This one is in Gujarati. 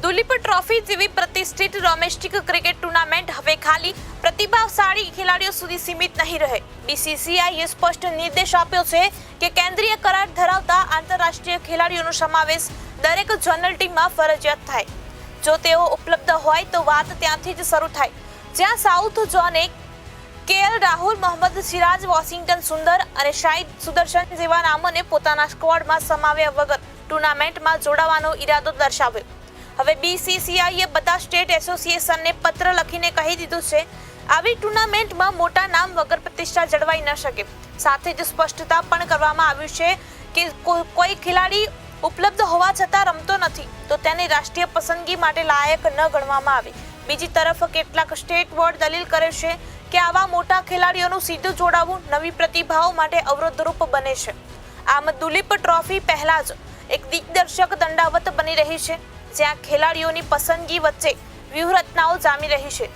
દુલીપ ટ્રોફી જેવી પ્રતિષ્ઠિત ડોમેસ્ટિક ક્રિકેટ ટુર્નામેન્ટ હવે ખાલી પ્રતિભાશાળી ખેલાડીઓ સુધી સીમિત નહીં રહે. બીસીસીઆઈએ સ્પષ્ટ નિર્દેશ આપ્યો છે કે કેન્દ્રીય કરાર ધરાવતા આંતરરાષ્ટ્રીય ખેલાડીઓનો સમાવેશ દરેક ઝોનલ ટીમમાં ફરજિયાત થાય. જો તેઓ ઉપલબ્ધ હોય તો વાત ત્યાંથી જ શરૂ થાય. જ્યાં સાઉથ ઝોને કેએલ રાહુલ, મોહમ્મદ સિરાજ, વોશિંગ્ટન સુંદર અને શાહિદ સુદર્શન જેવા નામોને પોતાના સ્ક્વોડમાં સમાવ્યા વગર ટુર્નામેન્ટમાં જોડાવાનો ઈરાદો દર્શાવ્યો. હવે બીસીસીઆઈએ બધા સ્ટેટ એસોસિએશનને પત્ર લખીને કહી દીધું છે આવી ટુર્નામેન્ટમાં મોટા નામ વગર પ્રતિષ્ઠા જળવાઈ ન શકે. સાથે જ સ્પષ્ટતા પણ કરવામાં આવ્યું છે કે કોઈ ખેલાડી ઉપલબ્ધ હોવા છતાં રમતો નથી તો તેને રાષ્ટ્રીય પસંદગી માટે લાયક ન ગણવામાં આવે. બીજી તરફ કેટલાક સ્ટેટ બોર્ડ દલીલ કરે છે કે આવા મોટા ખેલાડીઓનું સીધું જોડાવું નવી પ્રતિભાઓ માટે અવરોધરૂપ બને છે. આમ દુલીપ ટ્રોફી પહેલા જ એક દિગ્દર્શક દંડાવત બની રહી છે, જ્યાં ખેલાડીઓની પસંદગી વચ્ચે વ્યૂહરચનાઓ જામી રહી છે.